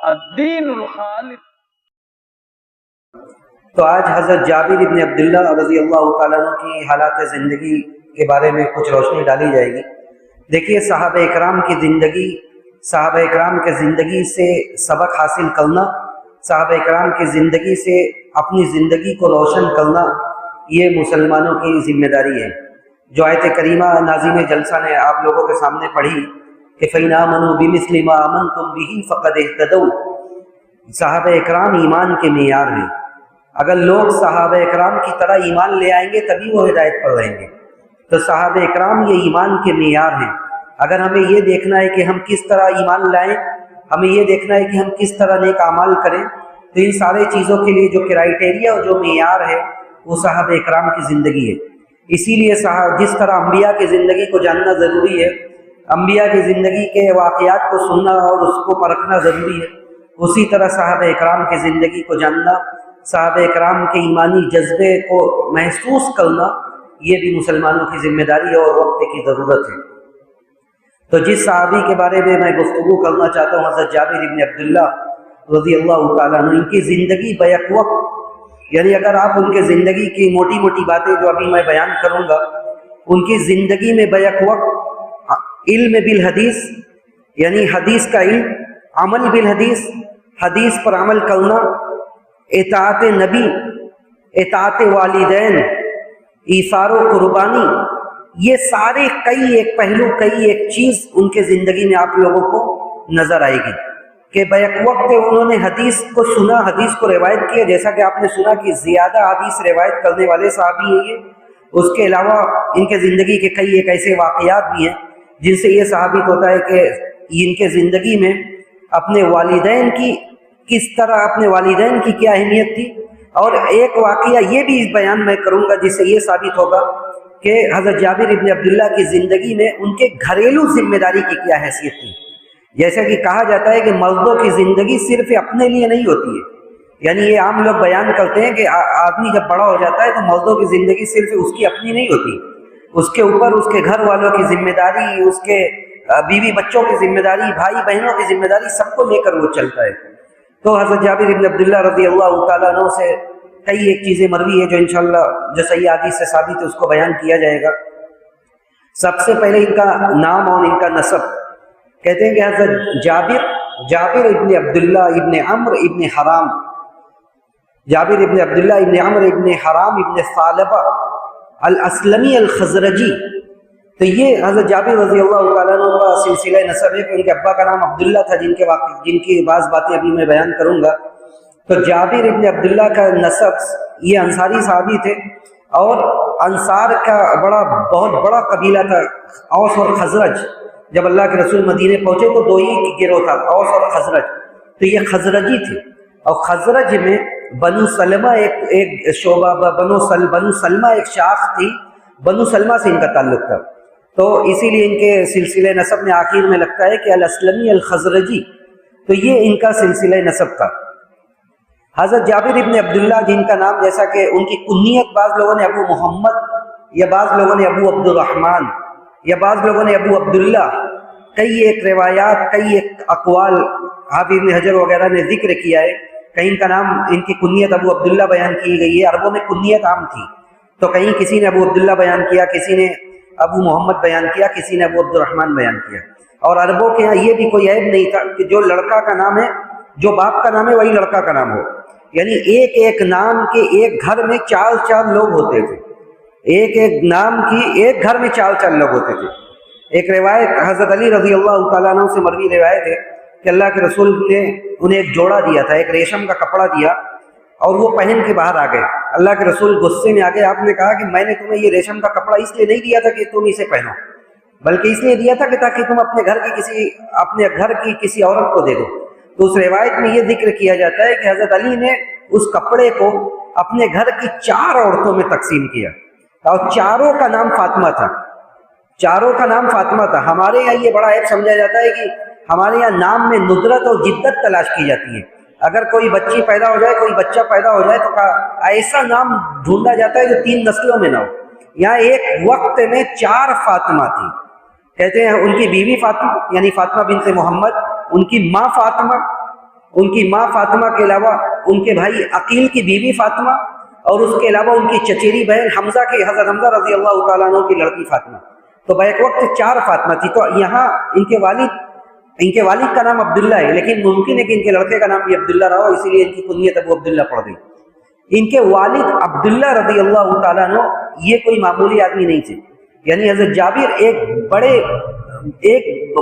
الدین الخالص۔ تو آج حضرت جابر ابن عبداللہ رضی اللہ تعالیٰ عنہ کی حالات زندگی کے بارے میں کچھ روشنی ڈالی جائے گی۔ دیکھیے صحابہ اکرام کی زندگی، صحابہ اکرام کے زندگی سے سبق حاصل کرنا، صحابہ اکرام کی زندگی سے اپنی زندگی کو روشن کرنا، یہ مسلمانوں کی ذمہ داری ہے۔ جو آیت کریمہ ناظم جلسہ نے آپ لوگوں کے سامنے پڑھی کہ فَإِنْ آمَنُوا بِمِثْلِ مَا آمَنْتُمْ بِهِ فَقَدِ اهْتَدَوْا، صحابہ اکرام ایمان کے معیار ہیں۔ اگر لوگ صحابہ اکرام کی طرح ایمان لے آئیں گے تبھی وہ ہدایت پر رہیں گے۔ تو صحابہ اکرام یہ ایمان کے معیار ہیں۔ اگر ہمیں یہ دیکھنا ہے کہ ہم کس طرح ایمان لائیں، ہمیں یہ دیکھنا ہے کہ ہم کس طرح نیک اعمال کریں، تو ان سارے چیزوں کے لیے جو کرائیٹیریا اور جو معیار ہے وہ صحابہ اکرام کی زندگی ہے۔ اسی لیے جس طرح انبیاء کی زندگی کو جاننا ضروری ہے، انبیاء کی زندگی کے واقعات کو سننا اور اس کو پرکھنا ضروری ہے، اسی طرح صحابہ اکرام کی زندگی کو جاننا، صحابہ اکرام کے ایمانی جذبے کو محسوس کرنا، یہ بھی مسلمانوں کی ذمہ داری ہے اور وقت کی ضرورت ہے۔ تو جس صحابی کے بارے میں گفتگو کرنا چاہتا ہوں، حضرت جابر ابن عبداللہ رضی اللہ تعالیٰ عنہ، ان کی زندگی بیک وقت، یعنی اگر آپ ان کے زندگی کی موٹی موٹی باتیں جو ابھی میں بیان کروں گا، ان کی زندگی میں بیک وقت علم بالحدیث، یعنی حدیث کا علم، عمل بالحدیث، حدیث پر عمل کرنا، اطاعت نبی، اطاعت والدین، ایثار و قربانی، یہ سارے کئی ایک پہلو، کئی ایک چیز ان کے زندگی میں آپ لوگوں کو نظر آئے گی کہ بیک وقت انہوں نے حدیث کو سنا، حدیث کو روایت کیا، جیسا کہ آپ نے سنا کہ زیادہ حدیث روایت کرنے والے صحابی ہیں یہ۔ اس کے علاوہ ان کے زندگی کے کئی ایک ایسے واقعات بھی ہیں جن سے یہ ثابت ہوتا ہے کہ ان کے زندگی میں اپنے والدین کی کس طرح، اپنے والدین کی کیا اہمیت تھی۔ اور ایک واقعہ یہ بھی بیان میں کروں گا جس سے یہ ثابت ہوگا کہ حضرت جابر ابن عبداللہ کی زندگی میں ان کے گھریلو ذمہ داری کی کیا حیثیت تھی۔ جیسا کہ کہا جاتا ہے کہ مردوں کی زندگی صرف اپنے لیے نہیں ہوتی ہے، یعنی یہ عام لوگ بیان کرتے ہیں کہ آدمی جب بڑا ہو جاتا ہے تو مردوں کی زندگی صرف اس کی اپنی نہیں ہوتی، اس کے اوپر اس کے گھر والوں کی ذمہ داری، اس کے بیوی بچوں کی ذمہ داری، بھائی بہنوں کی ذمہ داری، سب کو لے کر وہ چلتا ہے۔ تو حضرت جابر ابن عبداللہ رضی اللہ تعالیٰ عنہ سے کئی ایک چیزیں مروی ہے جو انشاءاللہ جو صحیح حدیث سے ثابت ہے اس کو بیان کیا جائے گا۔ سب سے پہلے ان کا نام اور ان کا نسب، کہتے ہیں کہ حضرت جابر ابن عبداللہ ابن عمرو ابن حرام، جابر ابن عبداللہ ابن عمرو ابن حرام ابن ثعلبہ الاسلمی الخزرجی۔ تو یہ حضرت جابر رضی اللہ تعالیٰ عنہ کا سلسلہ نسب ہے کہ ان کے ابا کا نام عبداللہ تھا، جن کی بعض باتیں ابھی میں بیان کروں گا۔ تو جابر ابن عبداللہ کا نسب، یہ انصاری صحابی تھے اور انصار کا بہت بڑا قبیلہ تھا، اوس اور خزرج۔ جب اللہ کے رسول مدینے پہنچے تو دو ہی گروہ تھا، اوس اور خزرج، تو یہ خزرجی تھے۔ اور خزرج میں بنو سلمہ ایک شعبہ، بنو سلمہ ایک شاخ تھی، بنو سلمہ سے ان کا تعلق تھا۔ تو اسی لیے ان کے سلسلہ نسب میں آخر میں لگتا ہے کہ الاسلمی الخزرجی، تو یہ ان کا سلسلہ نسب تھا۔ حضرت جابر ابن عبداللہ جن کا نام، جیسا کہ ان کی کنیت بعض لوگوں نے ابو محمد، یا بعض لوگوں نے ابو عبد الرحمن، یا بعض لوگوں نے ابو عبداللہ، کئی ایک روایات، کئی ایک اقوال حافظ ابن حجر وغیرہ نے ذکر کیا ہے۔ کہیں ان کا نام، ان کی کنیت ابو عبداللہ بیان کی گئی ہے، عربوں میں کنیت عام تھی، تو کہیں کسی نے ابو عبداللہ بیان کیا، کسی نے ابو محمد بیان کیا، کسی نے ابو عبد الرحمن بیان کیا۔ اور عربوں کے یہاں یہ بھی کوئی عیب نہیں تھا کہ جو لڑکا کا نام ہے، جو باپ کا نام ہے وہی لڑکا کا نام ہو، یعنی ایک ایک نام کے ایک گھر میں چار لوگ ہوتے تھے، ایک ایک نام کی ایک گھر میں چار لوگ ہوتے تھے۔ ایک روایت حضرت علی رضی اللہ تعالیٰ عنہ سے مروی روایت ہے کہ اللہ کے رسول نے انہیں ایک جوڑا دیا تھا، ایک ریشم کا کپڑا دیا، اور وہ پہن کے باہر آ گئے۔ اللہ کے رسول غصے میں آ گئے، آپ نے کہا کہ میں نے تمہیں یہ ریشم کا کپڑا اس لیے نہیں دیا تھا کہ تم اسے پہنو، بلکہ اس لیے دیا تھا کہ تاکہ تم اپنے گھر کی کسی عورت کو دے دو۔ تو اس روایت میں یہ ذکر کیا جاتا ہے کہ حضرت علی نے اس کپڑے کو اپنے گھر کی 4 عورتوں میں تقسیم کیا، اور چاروں کا نام فاطمہ تھا، چاروں کا نام فاطمہ تھا۔ ہمارے یہاں یہ بڑا عیب سمجھا جاتا ہے کہ ہمارے یہاں نام میں ندرت اور جدت تلاش کی جاتی ہے۔ اگر کوئی بچی پیدا ہو جائے، کوئی بچہ پیدا ہو جائے تو ایسا نام ڈھونڈا جاتا ہے جو 3 نسلوں میں نہ ہو۔ یہاں ایک وقت میں 4 فاطمہ تھی، کہتے ہیں ان کی بیوی فاطمہ یعنی فاطمہ بنت محمد، ان کی ماں فاطمہ، ان کی ماں فاطمہ کے علاوہ ان کے بھائی عقیل کی بیوی فاطمہ، اور اس کے علاوہ ان کی چچیری بہن حمزہ کے حضرت حمزہ رضی اللہ تعالیٰ عنہ کی لڑکی فاطمہ۔ تو بیک وقت 4 فاطمہ تھی۔ تو یہاں ان کے والد کا نام عبداللہ ہے، لیکن ممکن ہے کہ ان کے لڑکے کا نام بھی عبداللہ رہا ہو، اسی لیے ان کی کنیت ابو عبداللہ پڑ گئی۔ ان کے والد عبداللہ رضی اللہ تعالیٰ عنہ یہ کوئی معمولی آدمی نہیں تھے، یعنی حضرت جابر ایک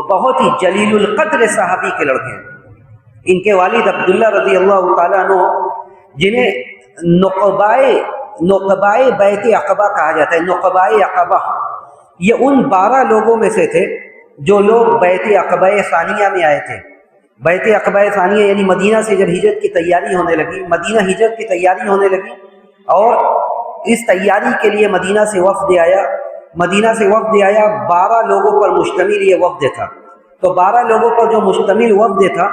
بہت ہی جلیل القدر صحابی کے لڑکے ہیں۔ ان کے والد عبداللہ رضی اللہ تعالیٰ عنہ جنہیں نقبائے بیت عقبہ کہا جاتا ہے، نقبائے عقبہ، یہ ان 12 لوگوں میں سے تھے جو لوگ بیت عقبہ ثانیہ میں آئے تھے۔ بیت عقبہ ثانیہ یعنی مدینہ سے جب ہجرت کی تیاری ہونے لگی، مدینہ ہجرت کی تیاری ہونے لگی، اور اس تیاری کے لیے مدینہ سے وفد آیا۔ 12 لوگوں پر مشتمل یہ وفد تھا۔ تو 12 لوگوں پر جو مشتمل وفد تھا،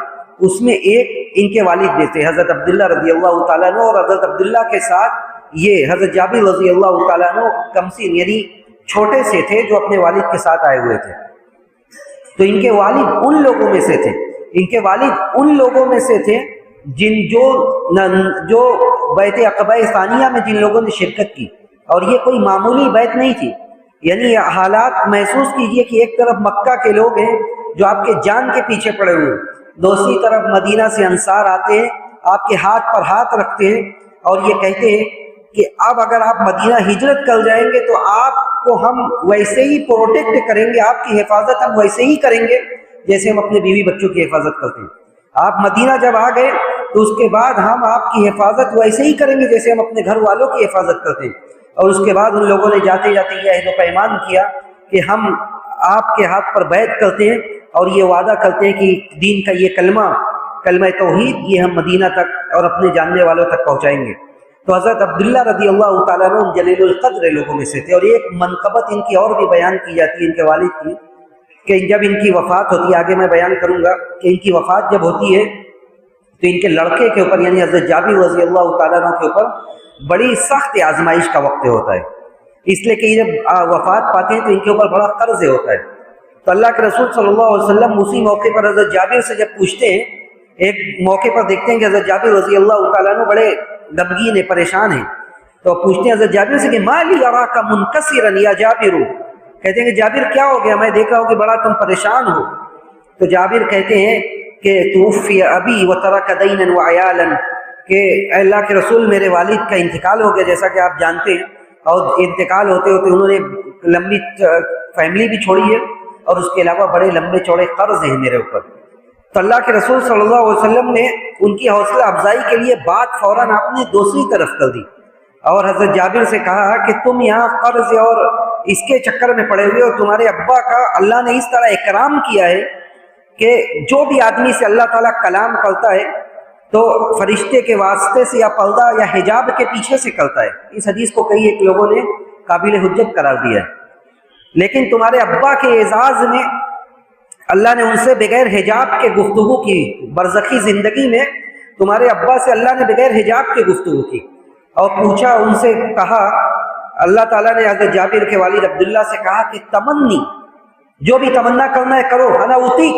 اس میں ایک ان کے والد بھی تھے حضرت عبداللہ رضی اللہ تعالیٰ عنہ، اور حضرت عبداللہ کے ساتھ یہ حضرت جابر رضی اللہ تعالیٰ عنہ کمسن یعنی چھوٹے سے تھے جو اپنے والد کے ساتھ آئے ہوئے تھے۔ تو ان کے والد ان لوگوں میں سے تھے جو بیت عقبہ ثانیہ میں جن لوگوں نے شرکت کی، اور یہ کوئی معمولی بیت نہیں تھی۔ یعنی حالات محسوس کیجئے کہ ایک طرف مکہ کے لوگ ہیں جو آپ کے جان کے پیچھے پڑے ہوئے ہیں، دوسری طرف مدینہ سے انصار آتے ہیں، آپ کے ہاتھ پر ہاتھ رکھتے ہیں اور یہ کہتے ہیں کہ اب اگر آپ مدینہ ہجرت کر جائیں گے تو آپ کو ہم ویسے ہی پروٹیکٹ کریں گے، آپ کی حفاظت ہم ویسے ہی کریں گے جیسے ہم اپنے بیوی بچوں کی حفاظت کرتے ہیں۔ آپ مدینہ جب آ گئے تو اس کے بعد ہم آپ کی حفاظت ویسے ہی کریں گے جیسے ہم اپنے گھر والوں کی حفاظت کرتے ہیں۔ اور اس کے بعد ان لوگوں نے جاتے جاتے یہ عہد و پیمان کیا کہ ہم آپ کے ہاتھ پر بیعت کرتے ہیں اور یہ وعدہ کرتے ہیں کہ دین کا یہ کلمہ توحید یہ ہم مدینہ تک اور اپنے جاننے والوں تک پہنچائیں گے۔ تو حضرت عبداللہ رضی اللہ تعالیٰ عنہ جلیل القدر لوگوں میں سے تھے۔ اور ایک منقبت ان کی اور بھی بیان کی جاتی ہے ان کے والد کی، کہ جب ان کی وفات ہوتی ہے، آگے میں بیان کروں گا کہ ان کی وفات جب ہوتی ہے تو ان کے لڑکے کے اوپر یعنی حضرت جابر رضی اللہ تعالیٰ عنہ کے اوپر بڑی سخت آزمائش کا وقت ہوتا ہے، اس لیے کہ جب وفات پاتے ہیں تو ان کے اوپر بڑا قرض ہوتا ہے۔ تو اللہ کے رسول صلی اللہ علیہ وسلم اسی موقع پر حضرت جابر سے جب پوچھتے ہیں، ایک موقع پر دیکھتے ہیں کہ حضرت جابر رضی اللہ تعالیٰ عنہ بڑے غمگین ہیں، پریشان ہیں، تو پوچھتے ہیں حضرت جابر سے کہ ما لی اراک منکسرا یا جابر، کہتے ہیں کہ جابر کیا ہو گیا، میں دیکھ رہا ہوں کہ بڑا تم پریشان ہو۔ تو جابر کہتے ہیں کہ توفی ابی وترک دینا وعیالا، کہ اے اللہ کے رسول میرے والد کا انتقال ہو گیا، جیسا کہ آپ جانتے ہیں، اور انتقال ہوتے ہوتے انہوں نے لمبی فیملی بھی چھوڑی ہے اور اس کے علاوہ بڑے لمبے چوڑے قرض ہیں میرے اوپر۔ تو اللہ کے رسول صلی اللہ علیہ وسلم نے ان کی حوصلہ افزائی کے لیے بات فوراً آپ نے دوسری طرف کر دی اور حضرت جابر سے کہا کہ تم یہاں قرض اور اس کے چکر میں پڑے ہوئے اور تمہارے ابا کا اللہ نے اس طرح اکرام کیا ہے کہ جو بھی آدمی سے اللہ تعالیٰ کلام کرتا ہے تو فرشتے کے واسطے سے یا پردہ یا حجاب کے پیچھے سے کرتا ہے۔ اس حدیث کو کئی ایک لوگوں نے قابل حجت قرار دیا ہے، لیکن تمہارے ابا کے اعزاز میں اللہ نے ان سے بغیر حجاب کے گفتگو کی، برزخی زندگی میں تمہارے ابا سے اللہ نے بغیر حجاب کے گفتگو کی اور پوچھا، ان سے کہا، اللہ تعالیٰ نے حضرت جابر کے والد عبداللہ سے کہا کہ تمنی، جو بھی تمنا کرنا ہے کرو، انا اوتی،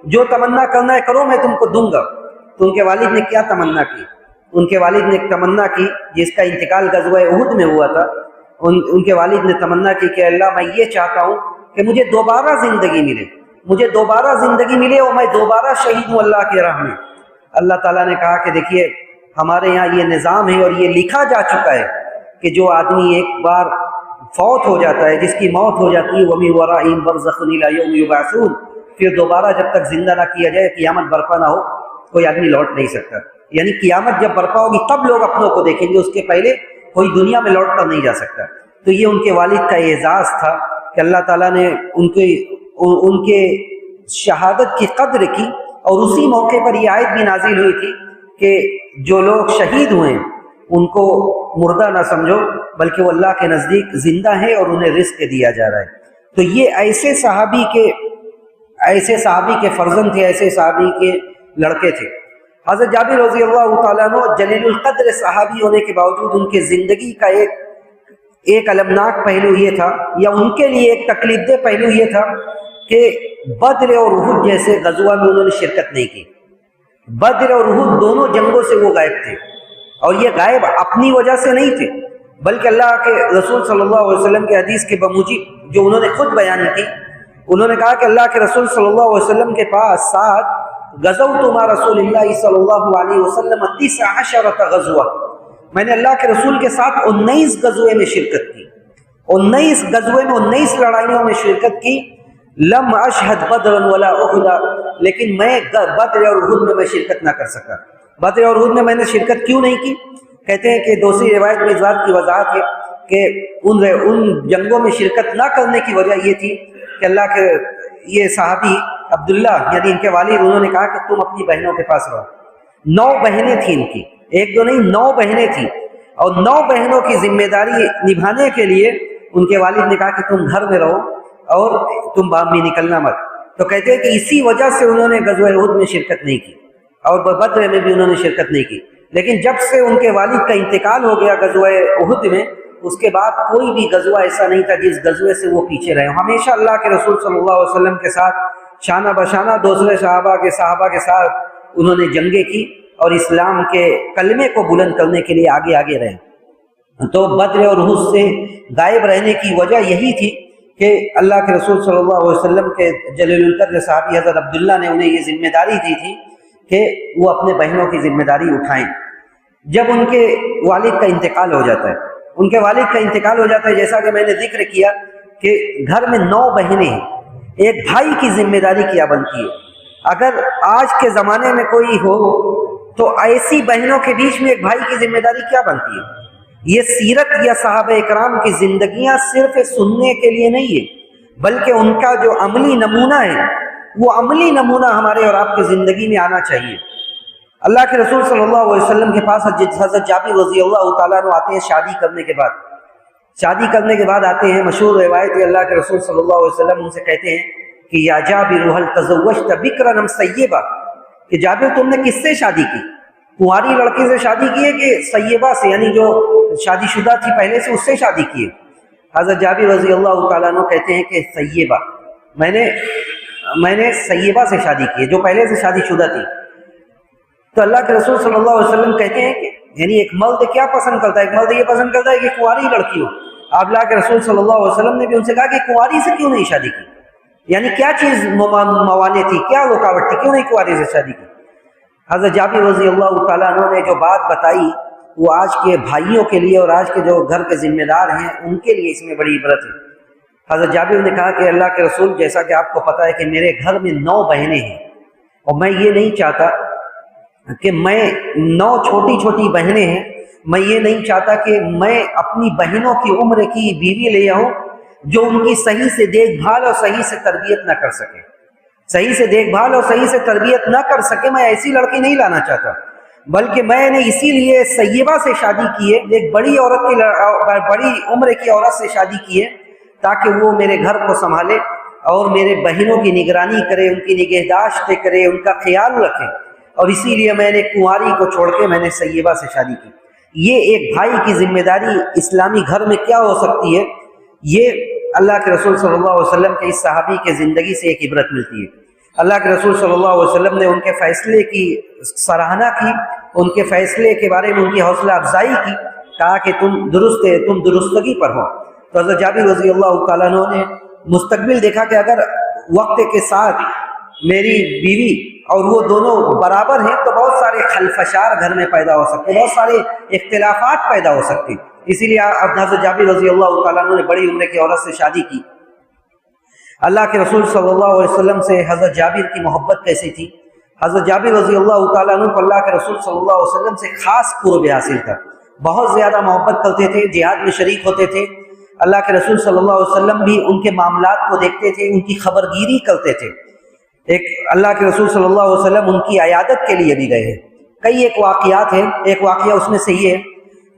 جو تمنا کرنا ہے کرو میں تم کو دوں گا۔ تو ان کے والد نے کیا تمنا کی؟ ان کے والد نے ایک تمنا کی جس کا انتقال غزوہ احد میں ہوا تھا۔ ان کے والد نے تمنا کی کہ اللہ میں یہ چاہتا ہوں کہ مجھے دوبارہ زندگی ملے اور میں دوبارہ شہید ہوں اللہ کی راہ میں۔ اللہ تعالیٰ نے کہا کہ دیکھیے ہمارے یہاں یہ نظام ہے اور یہ لکھا جا چکا ہے کہ جو آدمی ایک بار فوت ہو جاتا ہے، جس کی موت ہو جاتی ہے، وَمِن وَرَائِهِمْ بَرْزَخٌ إِلَىٰ يَوْمِ يُبْعَثُونَ، پھر دوبارہ جب تک زندہ نہ کیا جائے، قیامت برپا نہ ہو، کوئی آدمی لوٹ نہیں سکتا۔ یعنی قیامت جب برپا ہوگی تب لوگ اپنوں کو دیکھیں گے، اس کے پہلے کوئی دنیا میں لوٹ کر نہیں جا سکتا۔ تو یہ ان کے والد کا اعزاز تھا کہ اللہ تعالیٰ نے ان کے شہادت کی قدر کی، اور اسی موقع پر یہ آیت بھی نازل ہوئی تھی کہ جو لوگ شہید ہوئے ان کو مردہ نہ سمجھو بلکہ وہ اللہ کے نزدیک زندہ ہیں اور انہیں رزق دیا جا رہا ہے۔ تو یہ ایسے صحابی کے فرزند تھے، ایسے صحابی کے لڑکے تھے۔ حضرت جابر رضی اللہ تعالیٰ عنہ جلیل القدر صحابی ہونے کے باوجود ان کے زندگی کا ایک المناک پہلو یہ تھا، یا ان کے لیے ایک تکلیف دہ پہلو یہ تھا کہ بدر اور احد جیسے غزوہ میں انہوں نے شرکت نہیں کی۔ بدر اور احد دونوں جنگوں سے وہ غائب تھے، اور یہ غائب اپنی وجہ سے نہیں تھے، بلکہ اللہ کے رسول صلی اللہ علیہ وسلم کے حدیث کے بموجب جو انہوں نے خود بیان کی، انہوں نے کہا کہ اللہ کے رسول صلی اللہ علیہ وسلم کے پاس غزوت مع رسول اللہ صلی اللہ علیہ وسلم 19 غزوہ، میں نے اللہ کے رسول کے ساتھ 19 غزوے میں شرکت کی، 19 غزوے میں 19 لڑائیوں میں شرکت کی، لم اشہد بدرا ولا احد، لیکن میں بدر اور احد میں شرکت نہ کر سکا۔ بدر اور احد میں نے شرکت کیوں نہیں کی؟ کہتے ہیں کہ دوسری روایت میں اس بات کی وضاحت ہے کہ ان جنگوں میں شرکت نہ کرنے کی وجہ یہ تھی کہ اللہ کے یہ صحابی عبداللہ یعنی ان کے والد، انہوں نے کہا کہ تم اپنی بہنوں کے پاس رہو۔ 9 بہنیں تھیں ان کی، ایک دو نہیں 9 بہنیں تھیں، اور 9 بہنوں کی ذمہ داری نبھانے کے لیے ان کے والد نے کہا کہ تم گھر میں رہو اور تم باہر میں نکلنا مت۔ تو کہتے ہیں کہ اسی وجہ سے انہوں نے غزوہ احد میں شرکت نہیں کی، اور بدر میں بھی انہوں نے شرکت نہیں کی۔ لیکن جب سے ان کے والد کا انتقال ہو گیا غزوہ احد میں، اس کے بعد کوئی بھی غزوہ ایسا نہیں تھا جس غزوے سے وہ پیچھے رہے۔ ہمیشہ اللہ کے رسول صلی اللہ علیہ وسلم کے ساتھ شانہ بشانہ دوسرے صحابہ کے ساتھ انہوں نے جنگیں کی، اور اسلام کے کلمے کو بلند کرنے کے لیے آگے آگے رہے۔ تو بدر اور احد سے غائب رہنے کی وجہ یہی تھی کہ اللہ کے رسول صلی اللہ علیہ وسلم کے جلیل القدر صحابی حضرت عبداللہ نے انہیں یہ ذمہ داری دی تھی کہ وہ اپنے بہنوں کی ذمہ داری اٹھائیں۔ جب ان کے والد کا انتقال ہو جاتا ہے، ان کے والد کا انتقال ہو جاتا ہے، جیسا کہ میں نے ذکر کیا کہ گھر میں 9 بہنیں ہیں، ایک بھائی کی ذمہ داری کیا بنتی ہے۔ اگر آج کے زمانے میں کوئی ہو تو ایسی بہنوں کے بیچ میں ایک بھائی کی ذمہ داری کیا بنتی ہے؟ یہ سیرت یا صحابہ اکرام کی زندگیاں صرف سننے کے لیے نہیں ہے، بلکہ ان کا جو عملی نمونہ ہے وہ عملی نمونہ ہمارے اور آپ کی زندگی میں آنا چاہیے۔ اللہ کے رسول صلی اللہ علیہ وسلم کے پاس حضرت جابر رضی اللہ تعالیٰ عنہ آتے ہیں شادی کرنے کے بعد آتے ہیں۔ مشہور روایت ہے، اللہ کے رسول صلی اللہ علیہ وسلم ان سے کہتے ہیں کہ یا جابر هل تزوجت بکرا ام سیبہ، کہ جابر تم نے کس سے شادی کی؟ کنواری لڑکی سے شادی کی ہے کہ سیبہ سے، یعنی جو شادی شدہ تھی پہلے سے، اس سے شادی کی ہے؟ حضرت جابر رضی اللہ تعالیٰ عنہ کہتے ہیں کہ سیبہ، میں نے سیبہ سے شادی کی ہے جو پہلے سے شادی شدہ تھی۔ تو اللہ کے رسول صلی اللہ علیہ وسلم کہتے ہیں کہ یعنی ایک مرد کیا پسند کرتا ہے؟ ایک مرد یہ پسند کرتا ہے کہ کنواری لڑکی ہو۔ آپ اللہ کے رسول صلی اللہ علیہ وسلم نے بھی ان سے کہا کہ کنواری سے کیوں نہیں شادی کی؟ یعنی کیا چیز موانع تھی، کیا رکاوٹ تھی، کیوں نہیں کنواری سے شادی کی؟ حضرت جابر رضی اللہ تعالیٰ عنہ نے جو بات بتائی وہ آج کے بھائیوں کے لیے اور آج کے جو گھر کے ذمہ دار ہیں ان کے لیے اس میں بڑی عبرت ہے۔ حضرت جابر نے کہا کہ اللہ کے رسول، جیسا کہ آپ کو پتہ ہے کہ میرے گھر میں 9 بہنیں ہیں، اور میں یہ نہیں چاہتا کہ 9 چھوٹی چھوٹی بہنیں ہیں، میں یہ نہیں چاہتا کہ میں اپنی بہنوں کی عمر کی بیوی لے آؤں جو ان کی صحیح سے دیکھ بھال اور صحیح سے تربیت نہ کر سکے، میں ایسی لڑکی نہیں لانا چاہتا، بلکہ میں نے اسی لیے سیبہ سے شادی کی ہے، ایک بڑی عمر کی عورت سے شادی کی ہے تاکہ وہ میرے گھر کو سنبھالے اور میرے بہنوں کی نگرانی کرے، ان کی نگہداشت کرے، ان کا خیال رکھے، اور اسی لیے میں نے کنواری کو چھوڑ کے میں نے سیبہ سے شادی کی۔ یہ ایک بھائی کی ذمہ داری اسلامی گھر میں کیا ہو سکتی ہے، یہ اللہ کے رسول صلی اللہ علیہ وسلم کے اس صحابی کے زندگی سے ایک عبرت ملتی ہے۔ اللہ کے رسول صلی اللہ علیہ وسلم نے ان کے فیصلے کی سراہنا کی، ان کے فیصلے کے بارے میں ان کی حوصلہ افزائی کی، کہا کہ تم درستگی پر ہو۔ تو حضرت جابر رضی اللہ تعالیٰ عنہ نے مستقبل دیکھا کہ اگر وقت کے ساتھ میری بیوی اور وہ دونوں برابر ہیں تو بہت سارے خلفشار گھر میں پیدا ہو سکتے، بہت سارے اختلافات پیدا ہو سکتے، اسی لیے حضرت جابر رضی اللہ تعالیٰ عنہ نے بڑی عمر کی عورت سے شادی کی۔ اللہ کے رسول صلی اللہ علیہ وسلم سے حضرت جابر کی محبت کیسی تھی؟ حضرت جابر رضی اللہ تعالیٰ عنہ کو اللہ کے رسول صلی اللہ علیہ وسلم سے خاص قرب حاصل تھا، بہت زیادہ محبت کرتے تھے، جہاد میں شریک ہوتے تھے۔ اللہ کے رسول صلی اللہ علیہ وسلم بھی ان کے معاملات کو دیکھتے تھے، ان کی خبرگیری کرتے تھے۔ اللہ کے رسول صلی اللہ علیہ وسلم ان کی عیادت کے لیے بھی گئے ہیں۔ کئی ایک واقعات ہیں، ایک واقعہ اس میں سے یہ ہے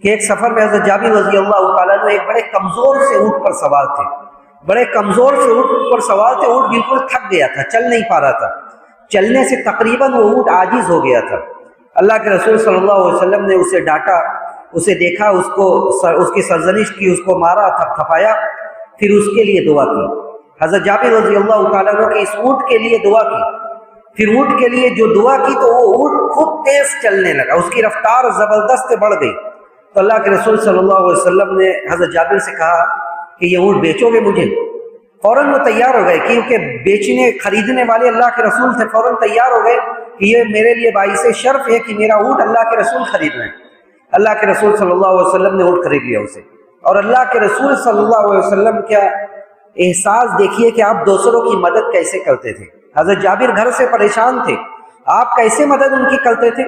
کہ ایک سفر میں حضرت جابر رضی اللہ تعالیٰ عنہ ایک بڑے کمزور سے اونٹ پر سوار تھے، اونٹ بالکل تھک گیا تھا، چل نہیں پا رہا تھا، چلنے سے تقریباً وہ اونٹ عاجز ہو گیا تھا۔ اللہ کے رسول صلی اللہ علیہ وسلم نے اسے ڈانٹا، اسے دیکھا، اس کی سرزنش کی، اس کو مارا، تھپایا، پھر اس کے لیے دعا کی۔ حضرت جابر رضی اللہ تعالیٰ عنہ کے اس اونٹ کے لیے دعا کی، پھر اونٹ کے لیے جو دعا کی تو وہ اونٹ خوب تیز چلنے لگا، اس کی رفتار زبردست بڑھ گئی۔ تو اللہ کے رسول صلی اللہ علیہ وسلم نے حضرت جابر سے کہا کہ یہ اونٹ بیچو گے مجھے؟ فوراً وہ تیار ہو گئے، کیونکہ بیچنے خریدنے والے اللہ کے رسول تھے، فوراً تیار ہو گئے کہ یہ میرے لیے باعث شرف ہے کہ میرا اونٹ اللہ کے رسول خرید رہے ہیں۔ اللہ کے رسول صلی اللہ علیہ وسلم نے اونٹ خرید لیا اسے، اور اللہ کے رسول صلی اللہ علیہ وسلم کا احساس دیکھیے کہ آپ دوسروں کی مدد کیسے کرتے تھے۔ حضرت جابر گھر سے پریشان تھے، آپ کیسے مدد ان کی کرتے تھے؟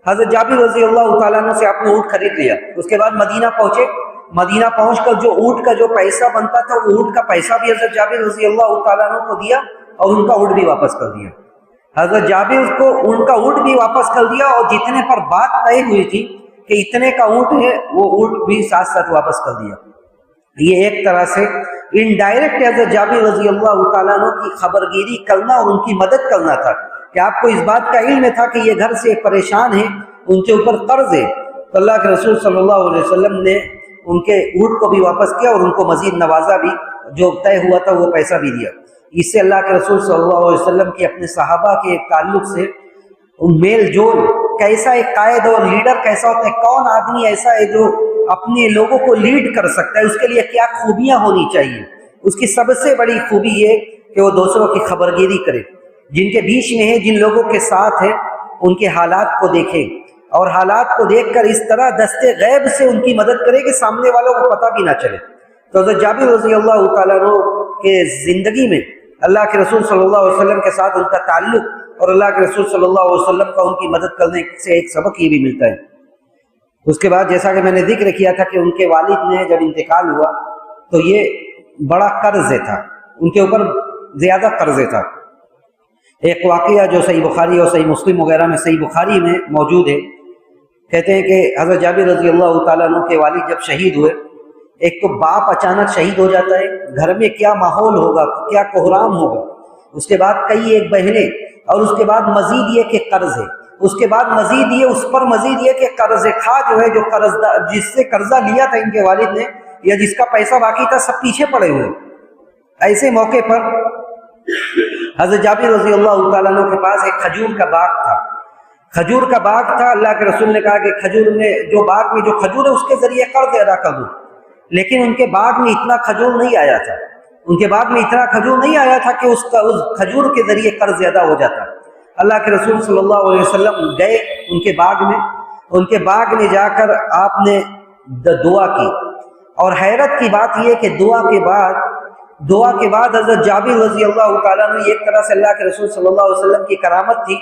حضرت جابر رضی اللہ تعالیٰ عنہ سے آپ نے اونٹ خرید لیا، اس کے بعد مدینہ پہنچے، مدینہ پہنچ کر جو اونٹ کا جو پیسہ بنتا تھا وہ اونٹ کا پیسہ بھی حضرت جابر رضی اللہ تعالیٰ عنہ کو دیا اور ان کا اونٹ بھی واپس کر دیا۔ حضرت جابر کو ان کا اونٹ بھی واپس کر دیا، اور جتنے پر بات طے ہوئی تھی کہ اتنے کا اونٹ ہے وہ اونٹ بھی ساتھ ساتھ واپس کر دیا۔ یہ ایک طرح سے انڈائریکٹ حضرت جابر رضی اللہ تعالیٰ عنہ کی خبرگیری کرنا اور ان کی مدد کرنا تھا کہ آپ کو اس بات کا علم تھا کہ یہ گھر سے پریشان ہیں، ان کے اوپر قرض ہے۔ تو اللہ کے رسول صلی اللہ علیہ وسلم نے ان کے اونٹ کو بھی واپس کیا اور ان کو مزید نوازا بھی، جو طے ہوا تھا وہ پیسہ بھی دیا۔ اس سے اللہ کے رسول صلی اللہ علیہ وسلم کی اپنے صحابہ کے تعلق سے میل جول، کیسا ایک قائد اور لیڈر کیسا ہوتا ہے، کون آدمی ایسا ہے جو اپنے لوگوں کو لیڈ کر سکتا ہے، اس کے لیے کیا خوبیاں ہونی چاہیے۔ اس کی سب سے بڑی خوبی یہ کہ وہ دوسروں کی خبرگیری کرے، جن کے بیچ میں ہے، جن لوگوں کے ساتھ ہے، ان کے حالات کو دیکھے اور حالات کو دیکھ کر اس طرح دستے غیب سے ان کی مدد کرے کہ سامنے والوں کو پتہ بھی نہ چلے۔ تو حضرت جابر رضی اللہ تعالیٰ عنہ کے زندگی میں اللہ کے رسول صلی اللہ علیہ وسلم کے ساتھ ان کا تعلق اور اللہ کے رسول صلی اللہ علیہ وسلم کا ان کی مدد کرنے سے ایک سبق یہ بھی ملتا ہے۔ اس کے بعد جیسا کہ میں نے ذکر کیا تھا کہ ان کے والد نے جب انتقال ہوا تو یہ بڑا قرض تھا، ان کے اوپر زیادہ قرض تھا۔ ایک واقعہ جو صحیح بخاری اور صحیح مسلم وغیرہ میں، صحیح بخاری میں موجود ہے، کہتے ہیں کہ حضرت جابر رضی اللہ تعالیٰ عنہ کے والد جب شہید ہوئے، ایک تو باپ اچانک شہید ہو جاتا ہے، گھر میں کیا ماحول ہوگا، کیا کوہرام ہوگا، اس کے بعد کئی ایک بہنیں، اور اس کے بعد مزید یہ کہ قرض ہے، اس کے بعد مزید یہ، اس پر مزید یہ کہ قرض خواہ جو ہے، جو جس سے قرضہ لیا تھا ان کے والد نے یا جس کا پیسہ باقی تھا، سب پیچھے پڑے ہوئے۔ ایسے موقع پر حضرت جابر رضی اللہ تعالیٰ عنہ کے پاس ایک کھجور کا باغ تھا، کھجور کا باغ تھا۔ اللہ کے رسول نے کہا کہ کھجور میں جو باغ میں جو کھجور ہے اس کے ذریعے قرض ادا کر دوں، لیکن ان کے باغ میں اتنا کھجور نہیں آیا تھا، ان کے باغ میں اتنا کھجور نہیں آیا تھا کہ اس کھجور کے ذریعے قرض ادا ہو جاتا۔ اللہ کے رسول صلی اللہ علیہ وسلم گئے ان کے باغ میں، ان کے باغ میں جا کر آپ نے دعا کی، اور حیرت کی بات یہ کہ دعا کے بعد حضرت جابر رضی اللہ تعالیٰ عنہ، ایک طرح سے اللہ کے رسول صلی اللہ علیہ وسلم کی کرامت تھی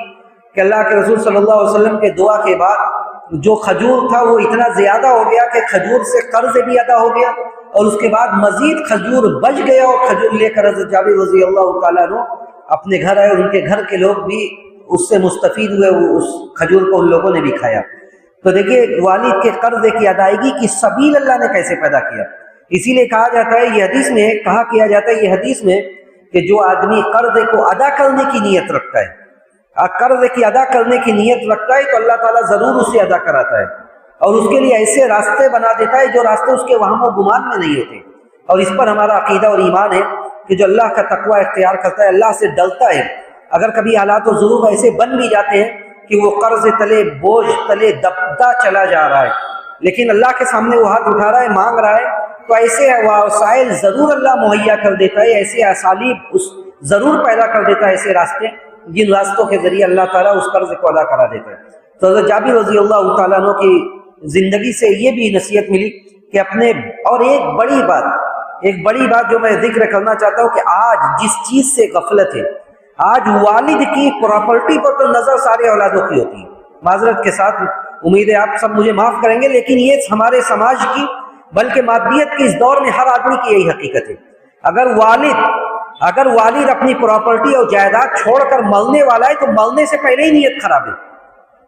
کہ اللہ کے رسول صلی اللہ علیہ وسلم کے دعا کے بعد جو کھجور تھا وہ اتنا زیادہ ہو گیا کہ کھجور سے قرض بھی ادا ہو گیا، اور اس کے بعد مزید کھجور بچ گیا، اور کھجور لے کر حضرت جابر رضی اللہ تعالیٰ عنہ اپنے گھر آئے، اور ان کے گھر کے لوگ بھی اس سے مستفید ہوئے، اس کھجور کو ان لوگوں نے بھی کھایا۔ تو دیکھیے والد کے قرض کی ادائیگی کی سبیل اللہ نے کیسے پیدا کیا۔ اسی لیے کہا جاتا ہے، یہ حدیث میں کہا کیا جاتا ہے، یہ حدیث میں کہ جو آدمی قرض کو ادا کرنے کی نیت رکھتا ہے، قرض کی ادا کرنے کی نیت رکھتا ہے تو اللہ تعالیٰ ضرور اسے ادا کراتا ہے، اور اس کے لیے ایسے راستے بنا دیتا ہے جو راستے اس کے وہم و گمان میں نہیں ہوتے۔ اور اس پر ہمارا عقیدہ اور ایمان ہے کہ جو اللہ کا تقوی اختیار کرتا ہے، اللہ سے ڈرتا ہے، اگر کبھی حالات و ظروف ایسے بن بھی جاتے ہیں کہ وہ قرض تلے، بوجھ تلے دبتا چلا جا رہا ہے، لیکن اللہ کے سامنے وہ ہاتھ اٹھا رہا ہے، مانگ رہا ہے، تو ایسے وسائل ضرور اللہ مہیا کر دیتا ہے، ایسے اسالیب ضرور پیدا کر دیتا ہے، ایسے راستے جن راستوں کے ذریعے اللہ تعالیٰ اس قرض کو ادا کرا دیتا ہے۔ تو حضرت جابر رضی اللہ تعالیٰ عنہ کی زندگی سے یہ بھی نصیحت ملی کہ اپنے، اور ایک بڑی بات جو میں ذکر کرنا چاہتا ہوں کہ آج جس چیز سے غفلت ہے، آج والد کی پراپرٹی پر تو نظر سارے اولادوں کی ہوتی ہے، معذرت کے ساتھ امید ہے آپ سب مجھے معاف کریں گے، لیکن یہ ہمارے سماج کی، بلکہ مادیت کے اس دور میں ہر آدمی کی یہی حقیقت ہے۔ اگر والد اپنی پراپرٹی اور جائیداد چھوڑ کر مرنے والا ہے تو مرنے سے پہلے ہی نیت خراب ہے،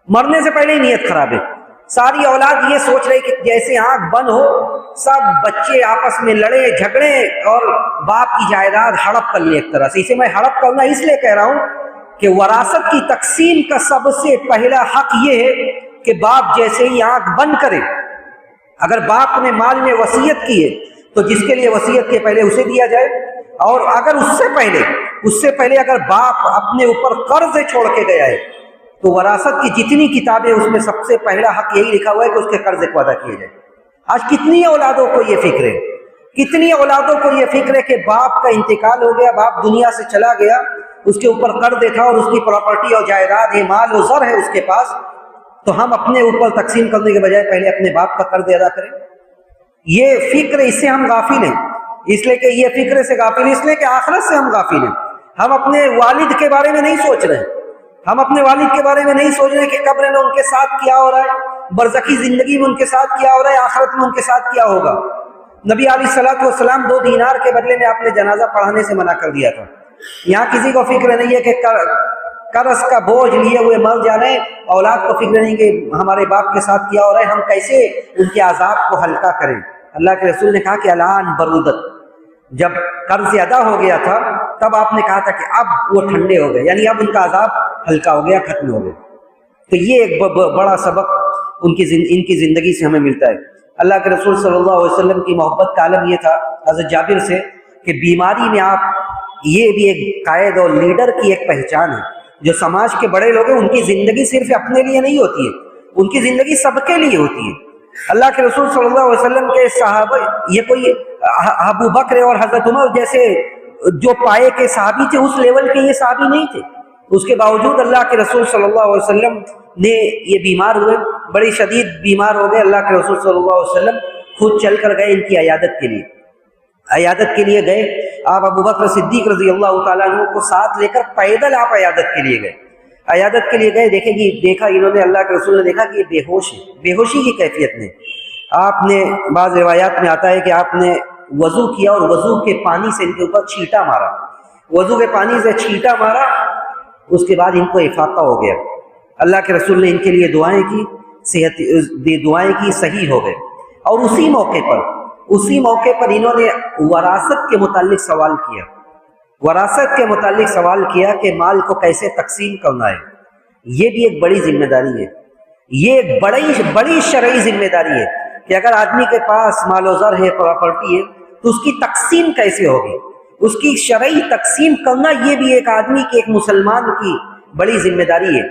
مرنے سے پہلے ہی نیت خراب ہے۔ ساری اولاد یہ سوچ رہی کہ جیسے آنکھ بند ہو سب بچے آپس میں لڑے جھگڑے اور باپ کی جائیداد ہڑپ کر لیں ایک طرح سے۔ اسے میں ہڑپ کرنا اس لیے کہہ رہا ہوں کہ وراثت کی تقسیم کا سب سے پہلا حق یہ ہے کہ باپ جیسے ہی آنکھ بند کرے، اگر باپ نے مال میں وصیت کی ہے تو جس کے لیے وصیت کے پہلے اسے دیا جائے، اور اگر اس سے پہلے اگر باپ اپنے اوپر قرض چھوڑ کے گیا ہے تو وراثت کی جتنی کتابیں اس میں سب سے پہلا حق یہی لکھا ہوا ہے کہ اس کے قرض کو ادا کیے جائے۔ آج کتنی اولادوں کو یہ فکر ہے، کتنی اولادوں کو یہ فکر ہے کہ باپ کا انتقال ہو گیا، باپ دنیا سے چلا گیا، اس کے اوپر قرض تھا اور اس کی پراپرٹی اور جائیداد ہے، مال و زر ہے اس کے پاس، تو ہم اپنے اوپر تقسیم کرنے کے بجائے پہلے اپنے باپ کا قرض ادا کریں۔ یہ فکر، اس سے ہم غافل ہیں، اس لیے کہ یہ فکر سے غافل ہے، اس لیے کہ آخرت سے ہم غافل ہیں۔ ہم اپنے والد کے بارے میں نہیں سوچ رہے، ہم اپنے والد کے بارے میں نہیں سوچ رہے کہ قبر میں ان کے ساتھ کیا ہو رہا ہے، برزخی زندگی میں ان کے ساتھ کیا ہو رہا ہے، آخرت میں ان کے ساتھ کیا ہوگا۔ نبی علیہ الصلوۃ والسلام 2 دینار کے بدلے میں آپ نے جنازہ پڑھانے سے منع کر دیا تھا۔ یہاں کسی کو فکر نہیں ہے کہ قرض کا بوجھ لیے ہوئے مر جا رہے ہیں، اولاد کو فکر نہیں کہ ہمارے باپ کے ساتھ کیا ہو رہا ہے، ہم کیسے ان کے عذاب کو ہلکا کریں۔ اللہ کے رسول نے کہا کہ الان برودت، جب قرض ادا ہو گیا تھا تب آپ نے کہا تھا کہ اب وہ ٹھنڈے ہو گئے، یعنی اب ان کا عذاب ہلکا ہو گیا، ختم ہو گیا۔ تو یہ ایک بڑا سبق ان کی زندگی سے ہمیں ملتا ہے۔ اللہ کے رسول صلی اللہ علیہ وسلم کی محبت کا عالم یہ تھا حضرت جابر سے کہ بیماری میں آپ، یہ بھی ایک قائد اور لیڈر کی ایک پہچان ہے، جو سماج کے بڑے لوگ ہیں ان کی زندگی صرف اپنے لیے نہیں ہوتی ہے، ان کی زندگی سب کے لیے ہوتی ہے۔ اللہ کے رسول صلی اللہ علیہ وسلم کے صحابہ، یہ کوئی ابو بکر اور حضرت عمر جیسے جو پائے کے صحابی تھے اس لیول کے یہ صحابی نہیں تھے، اس کے باوجود اللہ کے رسول صلی اللہ علیہ وسلم نے یہ بیمار ہوئے، بڑی شدید بیمار ہو گئے، اللہ کے رسول صلی اللہ علیہ وسلم خود چل کر گئے ان کی عیادت کے لیے گئے۔ آپ ابو بکر صدیق رضی اللہ تعالیٰ عنہ کو ساتھ لے کر پیدل آپ عیادت کے لیے گئے، دیکھا انہوں نے، اللہ کے رسول نے دیکھا کہ یہ بے ہوش ہے، بے ہوشی کی کیفیت میں۔ آپ نے، بعض روایات میں آتا ہے کہ آپ نے وضو کیا اور وضو کے پانی سے ان کے اوپر چھینٹا مارا، وضو کے پانی سے چھینٹا مارا، اس کے بعد ان کو افاقہ ہو گیا۔ اللہ کے رسول نے ان کے لیے دعائیں کی، صحیح ہو گئے۔ اور اسی موقع پر انہوں نے وراثت کے متعلق سوال کیا کہ مال کو کیسے تقسیم کرنا ہے۔ یہ بھی ایک بڑی ذمہ داری ہے، یہ ایک بڑی شرعی ذمہ داری ہے کہ اگر آدمی کے پاس مال و زر ہے، پراپرٹی ہے، تو اس کی تقسیم کیسے ہوگی، اس کی شرعی تقسیم کرنا، یہ بھی ایک آدمی کی، ایک مسلمان کی بڑی ذمہ داری ہے۔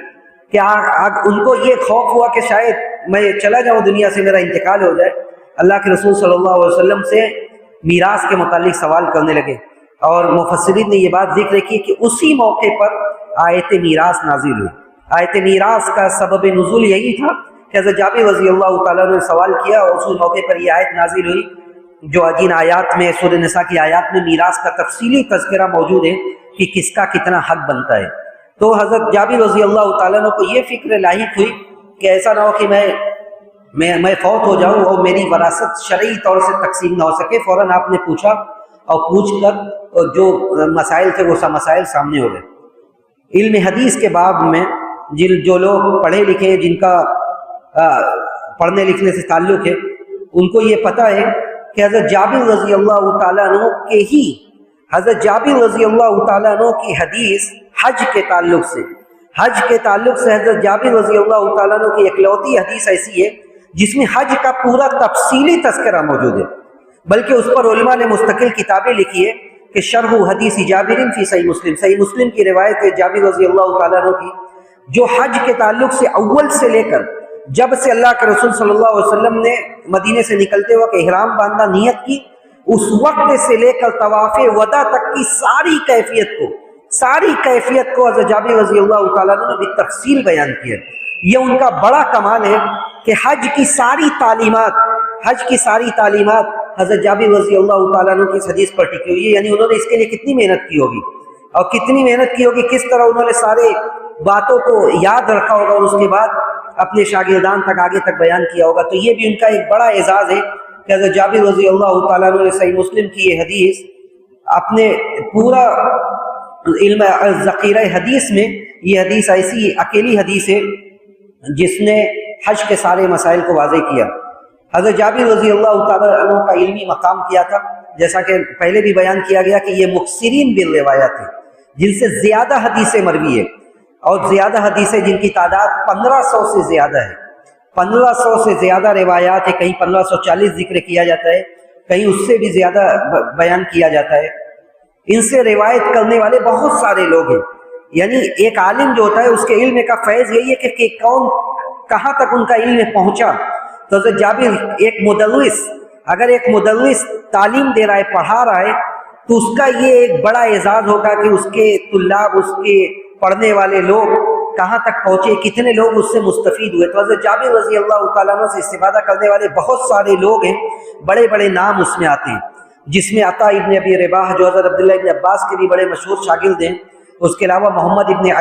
کہ ان کو یہ خوف ہوا کہ شاید میں چلا جاؤں دنیا سے، میرا انتقال ہو جائے، اللہ کے رسول صلی اللہ علیہ وسلم سے میراث کے متعلق سوال کرنے لگے، اور مفسرین نے یہ بات ذکر کی کہ اسی موقع پر آیت میراث نازل ہوئی۔ آیت میراث کا سبب نزول یہی تھا کہ حضرت جابر رضی اللہ تعالیٰ نے سوال کیا، اور اسی موقع پر یہ آیت نازل ہوئی جو جن آیات میں، سورہ نساء کی آیات میں میراث کا تفصیلی تذکرہ موجود ہے کہ کس کا کتنا حق بنتا ہے۔ تو حضرت جابر رضی اللہ تعالیٰ عنہ کو یہ فکر لاحق ہوئی کہ ایسا نہ ہو کہ میں فوت ہو جاؤں اور میری وراثت شرعی طور سے تقسیم نہ ہو سکے۔ فوراً آپ نے پوچھا، اور پوچھ کر جو مسائل تھے وہ سب مسائل سامنے ہو گئے۔ علم حدیث کے باب میں جو لوگ پڑھے لکھے، جن کا پڑھنے لکھنے سے تعلق ہے، ان کو یہ پتہ ہے کہ حضرت جابر رضی اللہ تعالیٰ عنہ کی حدیث حج کے تعلق سے حضرت جابر رضی اللہ تعالیٰ عنہ کی اکلوتی حدیث ایسی ہے جس میں حج کا پورا تفصیلی تذکرہ موجود ہے، بلکہ اس پر علماء نے مستقل کتابیں لکھی ہے کہ شرح حدیث جابر فی صحیح مسلم کی روایت ہے جابر رضی اللہ تعالیٰ عنہ کی، جو حج کے تعلق سے اول سے لے کر جب سے اللہ کے رسول صلی اللہ علیہ وسلم نے مدینے سے نکلتے وقت احرام باندھنا نیت کی، اس وقت سے لے کر طواف وداع تک کی ساری کیفیت کو حضرت جابر رضی اللہ تعالیٰ عنہ نے بالتفصیل بیان کیا۔ یہ ان کا بڑا کمال ہے کہ حج کی ساری تعلیمات حضرت جابر رضی اللہ تعالیٰ عنہ کی اس حدیث پر ٹکی ہوئی ہے، یعنی انہوں نے اس کے لیے کتنی محنت کی ہوگی، اور کتنی محنت کی ہوگی، کس طرح انہوں نے سارے باتوں کو یاد رکھا ہوگا اور اس کے بعد اپنے شاگردان تک آگے تک بیان کیا ہوگا۔ تو یہ بھی ان کا ایک بڑا اعزاز ہے کہ حضرت جابر رضی اللہ تعالیٰ عنہ نے صحیح مسلم کی یہ حدیث اپنے پورا علم ذخیرہ حدیث میں، یہ حدیث ایسی اکیلی حدیث ہے جس نے حج کے سارے مسائل کو واضح کیا۔ حضرت جابر رضی اللہ تعالیٰ عنہ کا علمی مقام کیا تھا، جیسا کہ پہلے بھی بیان کیا گیا کہ یہ مکثرین بالروایات ہیں، جن سے زیادہ حدیثیں مروی ہے، اور زیادہ حدیثیں جن کی تعداد 1500 سے زیادہ ہے، 1500 سے زیادہ روایات ہے، کہیں 1540 ذکر کیا جاتا ہے، کہیں اس سے بھی زیادہ بیان کیا جاتا ہے۔ ان سے روایت کرنے والے بہت سارے لوگ ہیں. یعنی ایک عالم جو ہوتا ہے اس کے علم کا فیض یہی ہے کہ کون کہاں تک ان کا علم پہنچا. تو حضرت جابر ایک مدرس، اگر ایک مدرس تعلیم دے رہا ہے، پڑھا رہا ہے، تو اس کا یہ ایک بڑا اعزاز ہوگا کہ اس کے طلاب، اس کے پڑھنے والے لوگ کہاں تک پہنچے، کتنے لوگ اس سے مستفید ہوئے. تو حضرت جابر رضی اللہ تعالیٰ عنہ سے استفادہ کرنے والے بہت سارے لوگ ہیں، بڑے بڑے نام اس میں آتے ہیں، جس میں عطا ابن ابی رباح جو حضرت عبداللہ ابن عباس کے بھی بڑے مشہور شاگرد ہیں. اس کے علاوہ محمد ابن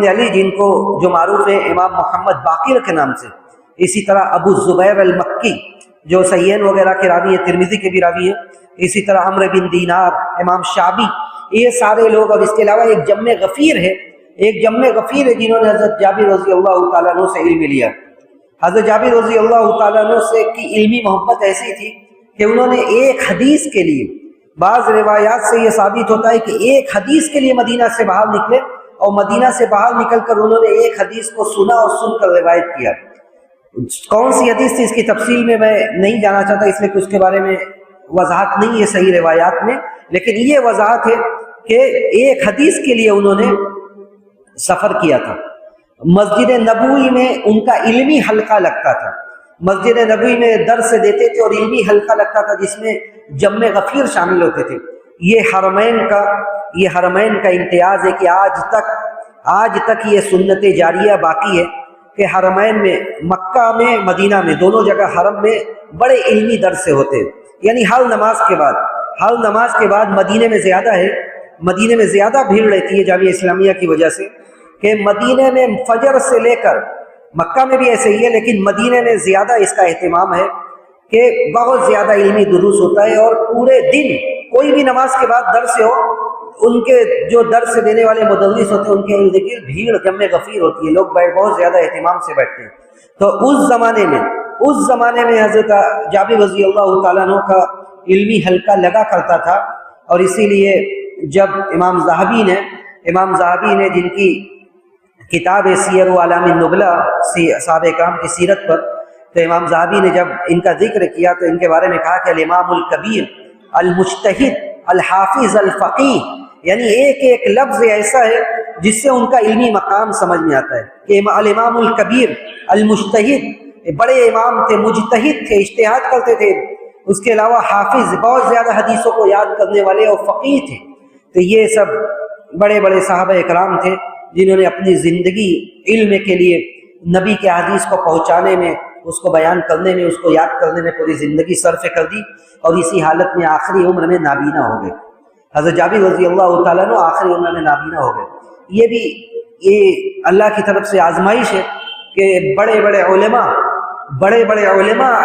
علی جن کو جو معروف ہے امام محمد باقر کے نام سے. اسی طرح ابو الزبیر المکی جو صحیحین وغیرہ کے راوی ہیں، ترمذی کے بھی راوی ہیں. اسی طرح عمرو بن دینار، امام شعبی، یہ سارے لوگ. اور اس کے علاوہ ایک جم غفیر ہے جنہوں نے حضرت جابر رضی اللہ تعالیٰ عنہ سے علم لیا. حضرت جابر رضی اللہ تعالیٰ عنہ سے کی علمی محبت ایسی تھی کہ انہوں نے ایک حدیث کے لیے، بعض روایات سے یہ ثابت ہوتا ہے کہ ایک حدیث کے لیے مدینہ سے باہر نکلے، اور مدینہ سے باہر نکل کر انہوں نے ایک حدیث کو سنا اور سن کر روایت کیا. کون سی حدیث تھی اس کی تفصیل میں نہیں جانا چاہتا، اس لیے کہ اس کے بارے میں وضاحت نہیں ہے صحیح روایات میں، لیکن یہ وضاحت ہے کہ ایک حدیث کے لیے انہوں نے سفر کیا تھا. مسجد نبوی میں ان کا علمی حلقہ لگتا تھا، مسجد نبوی میں درس دیتے تھے اور علمی حلقہ لگتا تھا جس میں جم غفیر شامل ہوتے تھے. یہ حرمین کا امتیاز ہے کہ آج تک یہ سنت جاریہ باقی ہے کہ حرمین میں، مکہ میں، مدینہ میں، دونوں جگہ حرم میں بڑے علمی درس ہوتے ہیں. یعنی ہر نماز کے بعد مدینے میں زیادہ بھیڑ رہتی ہے جامعہ اسلامیہ کی وجہ سے، کہ مدینے میں فجر سے لے کر، مکہ میں بھی ایسے ہی ہے لیکن مدینے میں زیادہ اس کا اہتمام ہے کہ بہت زیادہ علمی دروس ہوتا ہے. اور پورے دن کوئی بھی نماز کے بعد درس ہو، ان کے جو درس دینے والے مدرس ہوتے ہیں ان کے ارد گرد بھیڑ جمع غفیر ہوتی ہے، لوگ بہت زیادہ اہتمام سے بیٹھتے ہیں. تو اس زمانے میں حضرت جابر رضی اللہ تعالیٰ عنہ کا علمی حلقہ لگا کرتا تھا. اور اسی لیے جب امام ذہبی نے جن کی کتاب سیر و اعلام النبلہ صحابہ کرام کی سیرت پر، تو امام ذہبی نے جب ان کا ذکر کیا تو ان کے بارے میں کہا کہ الامام الکبیر المجتہد الحافظ الفقیہ، یعنی ایک لفظ ایسا ہے جس سے ان کا علمی مقام سمجھ میں آتا ہے کہ الامام الکبیر المجتہد، بڑے امام تھے، مجتہد تھے، اجتہاد کرتے تھے. اس کے علاوہ حافظ، بہت زیادہ حدیثوں کو یاد کرنے والے، اور فقیہ تھے. تو یہ سب بڑے بڑے صحابہ اکرام تھے جنہوں نے اپنی زندگی علم کے لیے، نبی کے حدیث کو پہنچانے میں، اس کو بیان کرنے میں، اس کو یاد کرنے میں پوری زندگی صرف کر دی. اور اسی حالت میں آخری عمر میں نابینا ہو گئے. حضرت جابر رضی اللہ تعالیٰ عنہ آخری عمر میں نابینا ہو گئے. یہ اللہ کی طرف سے آزمائش ہے کہ بڑے بڑے علماء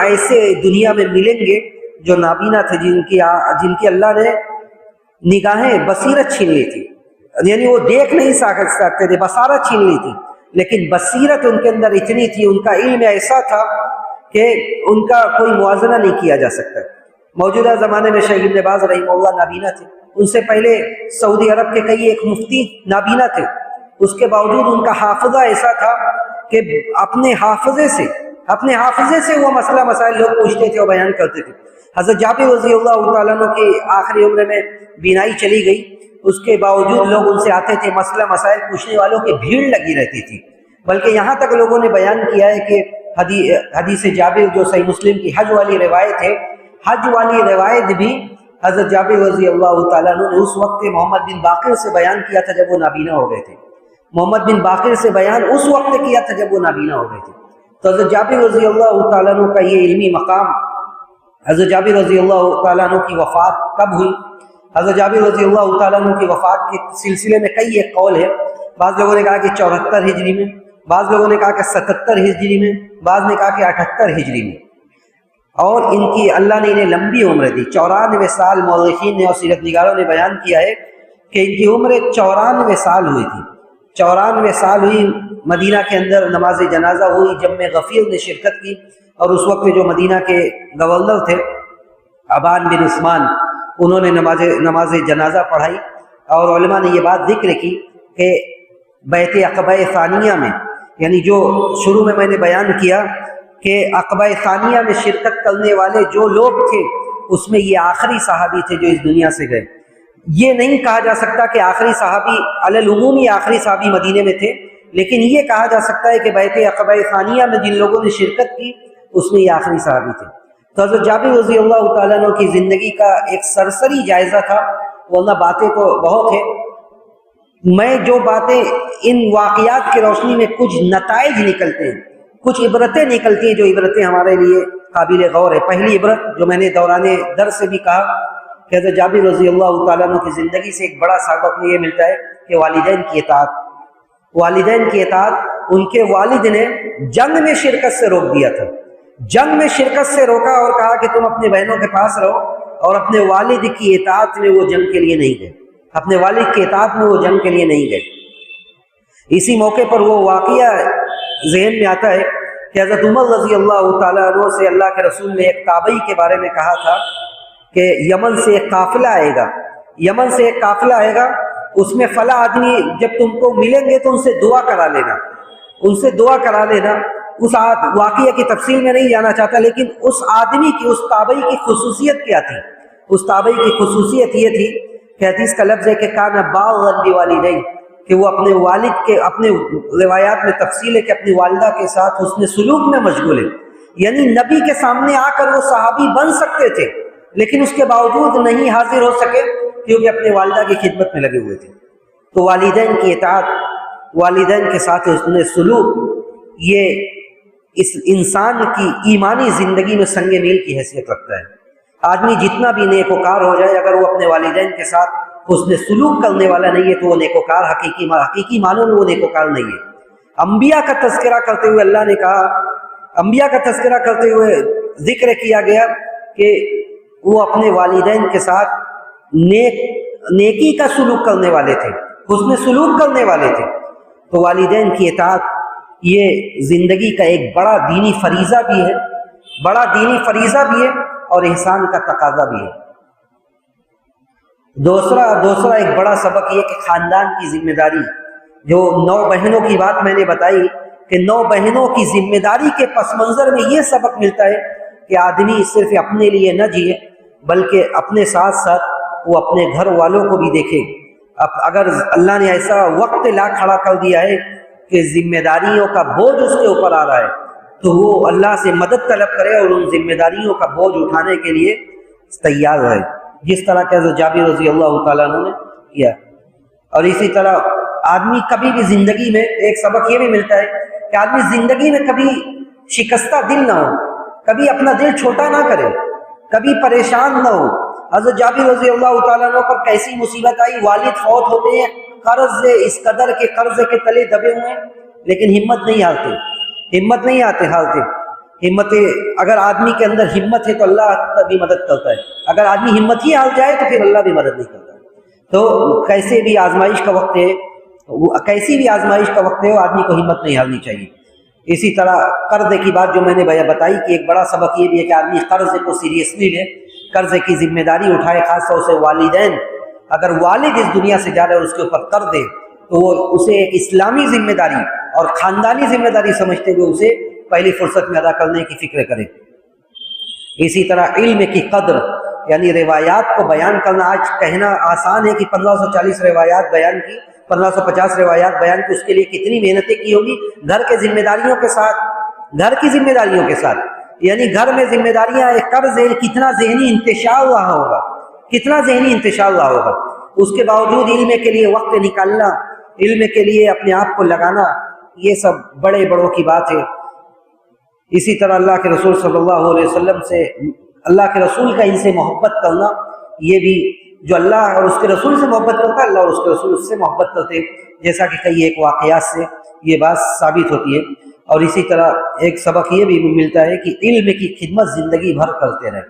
ایسے دنیا میں ملیں گے جو نابینا تھے، جن کی اللہ نے نگاہیں بصیرت چھین لی تھی. یعنی وہ دیکھ نہیں سکتے تھے، بصارت چھین لی تھی، لیکن بصیرت ان کے اندر اتنی تھی، ان کا علم ایسا تھا کہ ان کا کوئی موازنہ نہیں کیا جا سکتا. موجودہ زمانے میں شیخ ابن باز رحمہ اللہ نابینا تھے. ان سے پہلے سعودی عرب کے کئی ایک مفتی نابینا تھے. اس کے باوجود ان کا حافظہ ایسا تھا کہ اپنے حافظے سے وہ مسئلہ مسائل لوگ پوچھتے تھے اور بیان کرتے تھے. حضرت جابر رضی اللہ تعالیٰ عنہ کی آخری عمر میں بینائی چلی گئی، اس کے باوجود لوگ ان سے آتے تھے، مسئلہ مسائل پوچھنے والوں کی بھیڑ لگی رہتی تھی. بلکہ یہاں تک لوگوں نے بیان کیا ہے کہ حدیث جابر جو صحیح مسلم کی حج والی روایت ہے، حج والی روایت بھی حضرت جابر رضی اللہ تعالیٰ عنہ نے اس وقت محمد بن باقر سے بیان کیا تھا جب وہ نابینا ہو گئے تھے. محمد بن باقر سے بیان اس وقت کیا تھا جب وہ نابینا ہو گئے تھے. تو حضرت جابر رضی اللہ تعالیٰ عنہ کا یہ علمی مقام. حضرت جابر رضی اللہ تعالیٰ عنہ کی وفات کب ہوئی؟ حضرت جابر رضی اللہ تعالیٰ عنہ کی وفات کے سلسلے میں کئی ایک قول ہے. بعض لوگوں نے کہا کہ 74 ہجری میں، بعض لوگوں نے کہا کہ 77 ہجری میں، بعض نے کہا کہ 78 ہجری میں. اور ان کی اللہ نے انہیں لمبی عمر دی، 94 سال. مورخین نے اور سیرت نگاروں نے بیان کیا ہے کہ ان کی عمر 94 سال ہوئی تھی. 94 سال ہوئی. مدینہ کے اندر نماز جنازہ ہوئی، جمع غفیر نے شرکت کی، اور اس وقت جو مدینہ کے گورنر تھے ابان بن عثمان، انہوں نے نماز جنازہ پڑھائی. اور علماء نے یہ بات ذکر کی کہ بیعت عقبہ ثانیہ میں، یعنی جو شروع میں نے بیان کیا کہ عقبہ ثانیہ میں شرکت کرنے والے جو لوگ تھے اس میں یہ آخری صحابی تھے جو اس دنیا سے گئے. یہ نہیں کہا جا سکتا کہ آخری صحابی علی العموم ہی آخری صحابی مدینے میں تھے، لیکن یہ کہا جا سکتا ہے کہ بیعت عقبہ ثانیہ میں جن لوگوں نے شرکت کی اس میں یہ آخری صحابی تھے۔ تو حضرت جابر رضی اللہ تعالیٰ عنہ کی زندگی کا ایک سرسری جائزہ تھا، ورنہ باتیں تو بہت ہیں۔ میں جو باتیں ان واقعات کی روشنی میں کچھ نتائج نکلتے ہیں، کچھ عبرتیں نکلتی ہیں جو عبرتیں ہمارے لیے قابل غور ہے۔ پہلی عبرت جو میں نے دوران درس سے بھی کہا کہ حضرت جابر رضی اللہ تعالیٰ عنہ کی زندگی سے ایک بڑا سبق یہ ملتا ہے کہ والدین کی اطاعت، والدین کی اطاعت۔ ان کے والد نے جنگ میں شرکت سے روک دیا تھا، جنگ میں شرکت سے روکا اور کہا کہ تم اپنے بہنوں کے پاس رہو، اور اپنے والد کی اطاعت میں وہ جنگ کے لیے نہیں گئے، اپنے والد کی اطاعت میں وہ جنگ کے لیے نہیں گئے۔ اسی موقع پر وہ واقعہ ذہن میں آتا ہے کہ حضرت عمر رضی اللہ تعالیٰ عنہ سے اللہ کے رسول نے ایک تابعی کے بارے میں کہا تھا کہ یمن سے ایک قافلہ آئے گا، یمن سے ایک قافلہ آئے گا، اس میں فلاں آدمی جب تم کو ملیں گے تو ان سے دعا کرا لینا، ان سے دعا کرا لینا۔ اس واقعہ کی تفصیل میں نہیں جانا چاہتا، لیکن اس آدمی کی، اس تابعی کی خصوصیت کیا تھی؟ اس تابعی کی خصوصیت یہ تھی کہ حدیث کا لفظ ہے کہ کان باغا بوالدیہ، کہ وہ اپنے والد کے، اپنے روایات میں تفصیل ہے کہ اپنی والدہ کے ساتھ حسن سلوک میں مشغول ہے۔ یعنی نبی کے سامنے آ کر وہ صحابی بن سکتے تھے، لیکن اس کے باوجود نہیں حاضر ہو سکے کیونکہ اپنے والدہ کی خدمت میں لگے ہوئے تھے۔ تو والدین کی اطاعت، والدین کے ساتھ حسن سلوک، یہ اس انسان کی ایمانی زندگی میں سنگ میل کی حیثیت رکھتا ہے۔ آدمی جتنا بھی نیکوکار ہو جائے، اگر وہ اپنے والدین کے ساتھ حسن سلوک کرنے والا نہیں ہے تو وہ نیکوکار حقیقی معنوں میں وہ نیکوکار نہیں ہے۔ انبیاء کا تذکرہ کرتے ہوئے اللہ نے کہا، انبیاء کا تذکرہ کرتے ہوئے ذکر کیا گیا کہ وہ اپنے والدین کے ساتھ نیکی کا سلوک کرنے والے تھے، حسن سلوک کرنے والے تھے۔ تو والدین کی اطاعت یہ زندگی کا ایک بڑا دینی فریضہ بھی ہے، بڑا دینی فریضہ بھی ہے اور احسان کا تقاضا بھی ہے۔ دوسرا ایک بڑا سبق یہ کہ خاندان کی ذمہ داری، جو 9 بہنوں کی بات میں نے بتائی کہ 9 بہنوں کی ذمہ داری کے پس منظر میں یہ سبق ملتا ہے کہ آدمی صرف اپنے لیے نہ جیے بلکہ اپنے ساتھ ساتھ وہ اپنے گھر والوں کو بھی دیکھے۔ اگر اللہ نے ایسا وقت لا کھڑا کر دیا ہے کہ ذمہ داریوں کا بوجھ اس کے اوپر آ رہا ہے تو وہ اللہ سے مدد طلب کرے اور ان ذمہ داریوں کا بوجھ اٹھانے کے لیے تیار رہے، جس طرح کہ حضرت جابر رضی اللہ تعالیٰ عنہ نے کیا۔ اور اسی طرح آدمی کبھی بھی زندگی میں ایک سبق یہ بھی ملتا ہے کہ آدمی زندگی میں کبھی شکستہ دل نہ ہو، کبھی اپنا دل چھوٹا نہ کرے، کبھی پریشان نہ ہو۔ حضرت جابر رضی اللہ تعالیٰ عنہ پر کیسی مصیبت آئی، والد فوت ہوتے ہیں، قرض اس قدر کے قرض کے تلے دبے ہوئے ہیں، لیکن ہمت نہیں ہارتے۔ ہمت اگر آدمی کے اندر ہمت ہے تو اللہ بھی مدد کرتا ہے، اگر آدمی ہمت ہی ہار جائے تو پھر اللہ بھی مدد نہیں کرتا۔ تو کیسی بھی آزمائش کا وقت ہے وہ آدمی کو ہمت نہیں ہارنی چاہیے۔ اسی طرح قرض کی بات جو میں نے بتائی کہ ایک بڑا سبق یہ بھی ہے کہ آدمی قرض کو سیریسلی لے، قرض کی ذمہ داری اٹھائے، خاص طور سے والدین، اگر والد اس دنیا سے جا رہے اور اس کے اوپر قرض دے تو وہ اسے ایک اسلامی ذمہ داری اور خاندانی ذمہ داری سمجھتے ہوئے اسے پہلی فرصت میں ادا کرنے کی فکر کرے۔ اسی طرح علم کی قدر، یعنی روایات کو بیان کرنا آج کہنا آسان ہے کہ 1540 روایات بیان کی، 1550 روایات بیان کی، اس کے لیے کتنی محنتیں کی ہوگی گھر کے ذمہ داریوں کے ساتھ، یعنی گھر میں ذمہ داریاں، قرض ہے، کتنا ذہنی انتشار رہا ہوگا، اس کے باوجود علم کے لیے وقت نکالنا، علم کے لیے اپنے آپ کو لگانا، یہ سب بڑے بڑوں کی بات ہے۔ اسی طرح اللہ کے رسول صلی اللہ علیہ وسلم سے، اللہ کے رسول کا ان سے محبت کرنا، یہ بھی جو اللہ اور اس کے رسول سے محبت کرتا ہے، اللہ اور اس کے رسول اس سے محبت کرتے، جیسا کہ کئی ایک واقعات سے یہ بات ثابت ہوتی ہے۔ اور اسی طرح ایک سبق یہ بھی ملتا ہے کہ علم کی خدمت زندگی بھر کرتے رہے،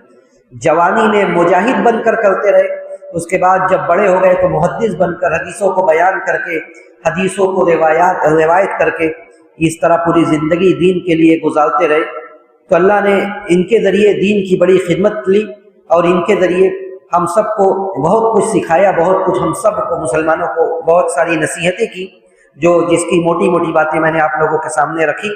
جوانی میں مجاہد بن کر کرتے رہے، اس کے بعد جب بڑے ہو گئے تو محدث بن کر حدیثوں کو بیان کر کے، حدیثوں کو روایت کر کے اس طرح پوری زندگی دین کے لیے گزارتے رہے۔ تو اللہ نے ان کے ذریعے دین کی بڑی خدمت لی اور ان کے ذریعے ہم سب کو بہت کچھ سکھایا، بہت کچھ ہم سب کو مسلمانوں کو بہت ساری نصیحتیں کی، جس کی موٹی موٹی باتیں میں نے آپ لوگوں کے سامنے رکھی۔